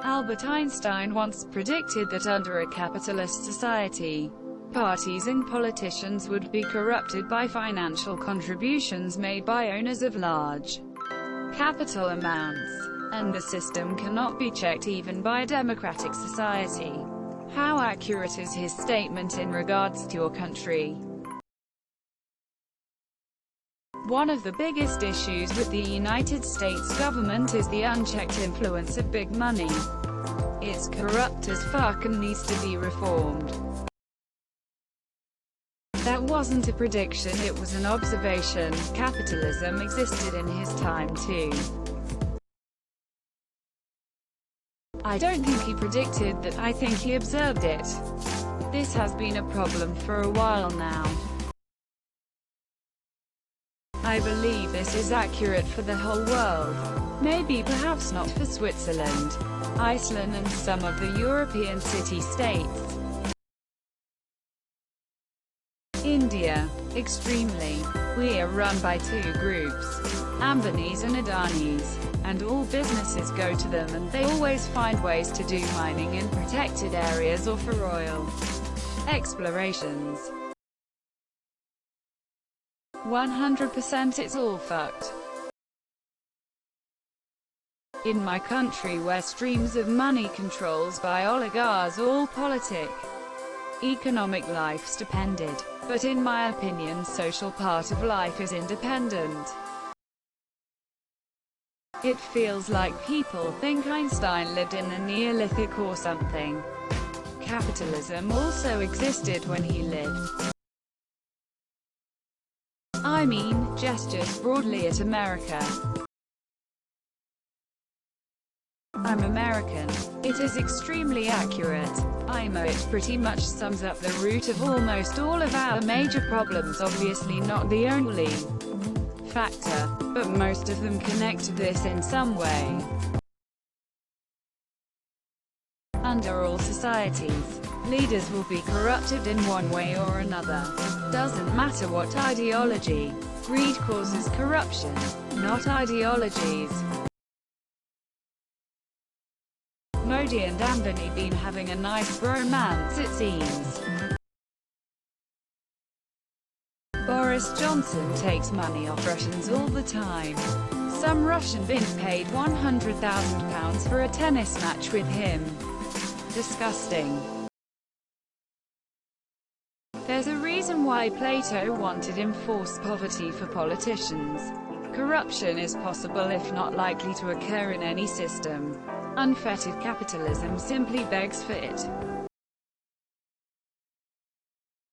Albert Einstein once predicted that under a capitalist society, parties and politicians would be corrupted by financial contributions made by owners of large capital amounts, and the system cannot be checked even by a democratic society. How accurate is his statement in regards to your country? One of the biggest issues with the United States government is the unchecked influence of big money. It's corrupt as fuck and needs to be reformed. That wasn't a prediction, it was an observation. Capitalism existed in his time too. I don't think he predicted that, I think he observed it. This has been a problem for a while now. I believe this is accurate for the whole world. Maybe perhaps not for Switzerland, Iceland and some of the European city-states. India, extremely. We are run by two groups, Ambanis and Adanis, and all businesses go to them and they always find ways to do mining in protected areas or for oil explorations. 100% it's all fucked. In my country where streams of money controls by oligarchs all economic life's depended, but in my opinion social part of life is independent. It feels like people think Einstein lived in the Neolithic or something. Capitalism also existed when he lived. I mean, gestures broadly at America. I'm American. It is extremely accurate. It pretty much sums up the root of almost all of our major problems, obviously not the only factor, but most of them connect to this in some way. Under all societies, leaders will be corrupted in one way or another. Doesn't matter what ideology. Greed causes corruption, not ideologies. Modi and Ambani been having a nice bromance it seems. Boris Johnson takes money off Russians all the time. Some Russian been paid £100,000 for a tennis match with him. Disgusting. There's a reason why Plato wanted enforced poverty for politicians. Corruption is possible if not likely to occur in any system. Unfettered capitalism simply begs for it.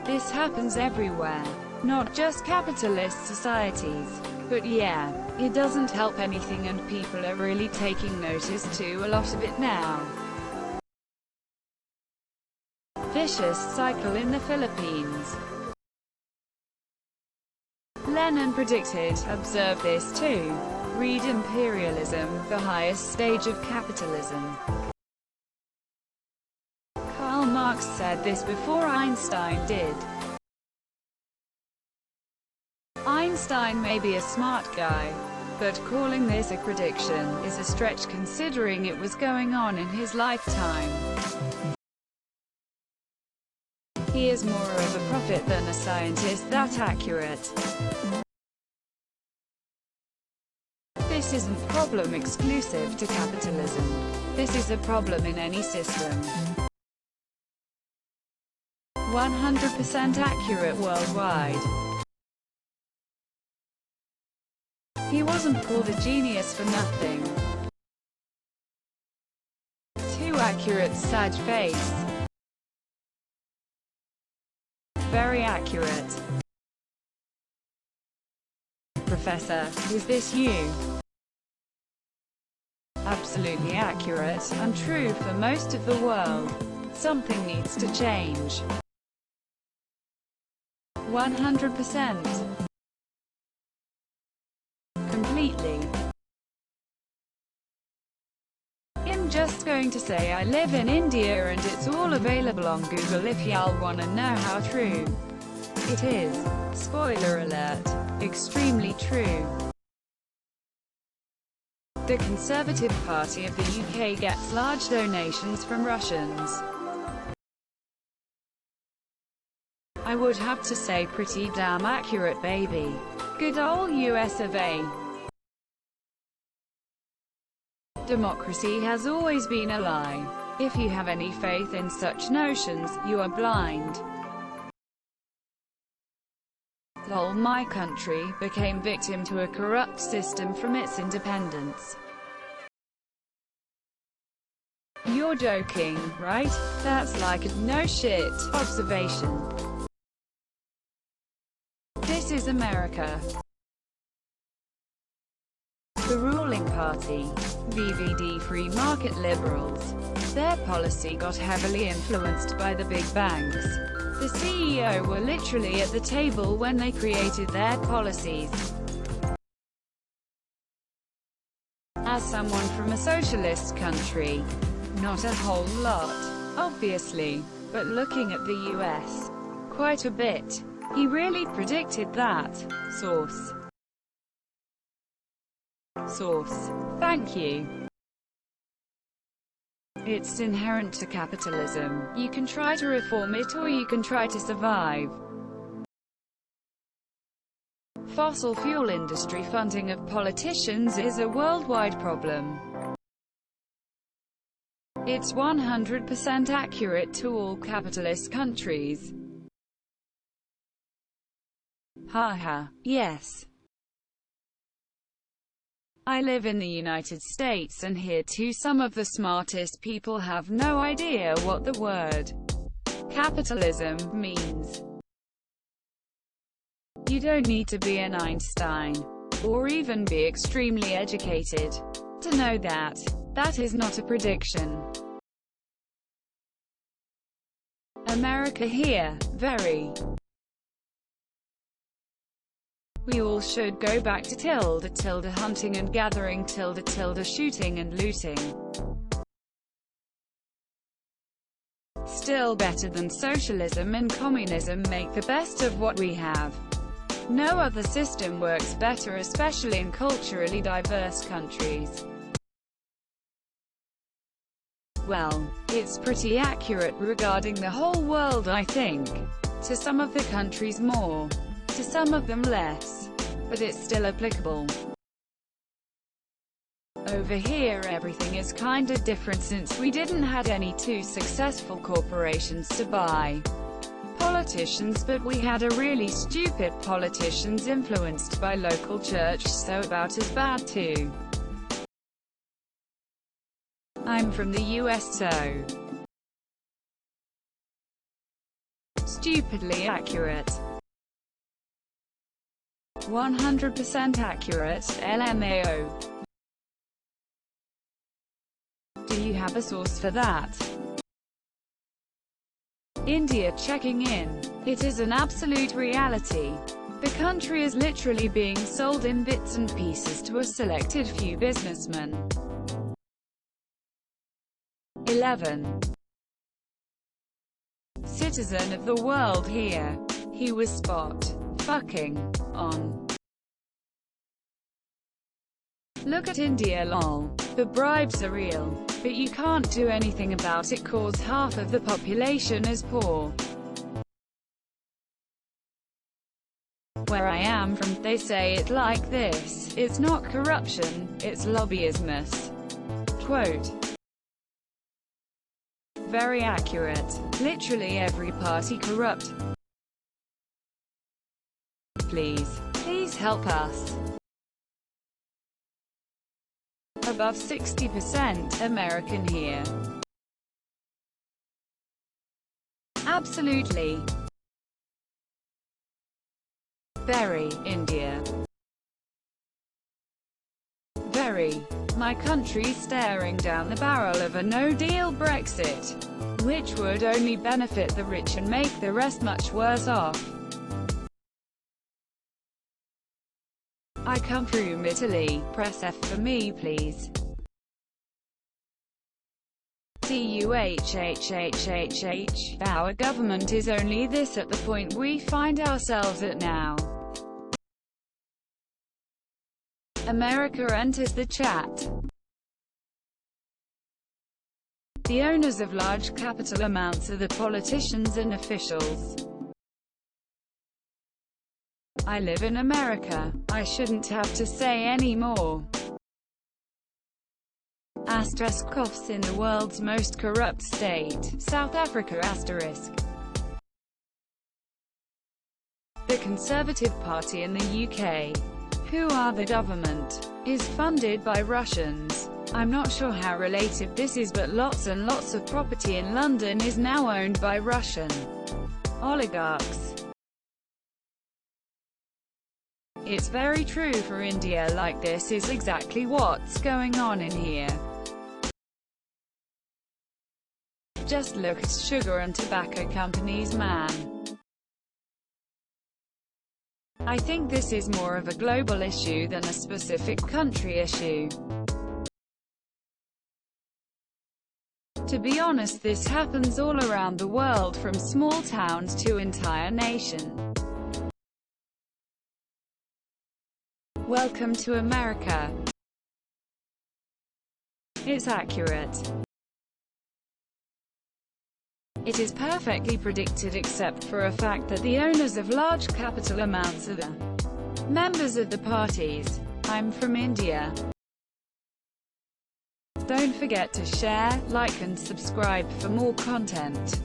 This happens everywhere, not just capitalist societies. But yeah, it doesn't help anything and people are really taking notice to a lot of it now. Vicious cycle in the Philippines. Lenin predicted, observe this too. Read imperialism, the highest stage of capitalism. Karl Marx said this before Einstein did. Einstein may be a smart guy, but calling this a prediction is a stretch considering it was going on in his lifetime. He is more of a prophet than a scientist. That accurate. This isn't problem exclusive to capitalism. This is a problem in any system. 100% accurate worldwide. He wasn't called a genius for nothing. Too accurate, sad face. Very accurate. Professor, is this you? Absolutely accurate, and true for most of the world. Something needs to change. 100%. Completely. I'm just going to say I live in India and it's all available on Google if y'all wanna know how true it is. Spoiler alert. Extremely true. The Conservative Party of the UK gets large donations from Russians. I would have to say pretty damn accurate, baby. Good old US of A. Democracy has always been a lie. If you have any faith in such notions, you are blind. Lol, my country became victim to a corrupt system from its independence. You're joking, right? That's like a no shit observation. This is America. The ruling party, VVD free market liberals. Their policy got heavily influenced by the big banks. The CEO were literally at the table when they created their policies. As someone from a socialist country, not a whole lot, obviously, but looking at the US, quite a bit. He really predicted that. Source. Thank you. It's inherent to capitalism. You can try to reform it or you can try to survive. Fossil fuel industry funding of politicians is a worldwide problem. It's 100% accurate to all capitalist countries. Haha, yes. I live in the United States and here too some of the smartest people have no idea what the word capitalism means. You don't need to be an Einstein, or even be extremely educated, to know that. That is not a prediction. America here, very. We all should go back to tilde hunting and gathering tilde shooting and looting. Still better than socialism and communism. Make the best of what we have. No other system works better, especially in culturally diverse countries. Well, it's pretty accurate regarding the whole world, I think. To some of the countries more, to some of them less, but it's still applicable. Over here everything is kinda different since we didn't had any too successful corporations to buy politicians, but we had a really stupid politicians influenced by local church, so about as bad too. I'm from the US, so stupidly accurate. 100% accurate, LMAO. Do you have a source for that? India checking in. It is an absolute reality. The country is literally being sold in bits and pieces to a selected few businessmen. 11. Citizen of the world here. He was spot fucking on. Look at India, lol. The bribes are real, but you can't do anything about it cause half of the population is poor. Where I am from, they say it like this: it's not corruption, it's lobbyismus. Quote. Very accurate. Literally every party corrupt. Please help us. Above 60% American here. Absolutely. Very, India. Very. My country staring down the barrel of a no-deal Brexit, which would only benefit the rich and make the rest much worse off. I come from Italy. Press F for me, please. CUHHHHH. Our government is only this at the point we find ourselves at now. America enters the chat. The owners of large capital amounts are the politicians and officials. I live in America. I shouldn't have to say any more. Asterisk coughs in the world's most corrupt state, South Africa asterisk. The Conservative Party in the UK, who are the government, is funded by Russians. I'm not sure how related this is, but lots and lots of property in London is now owned by Russian oligarchs. It's very true for India. Like, this is exactly what's going on in here. Just look at sugar and tobacco companies, man. I think this is more of a global issue than a specific country issue. To be honest, this happens all around the world, from small towns to entire nation. Welcome to America. It's accurate. It is perfectly predicted, except for a fact that the owners of large capital amounts are the members of the parties. I'm from India. Don't forget to share, like and subscribe for more content.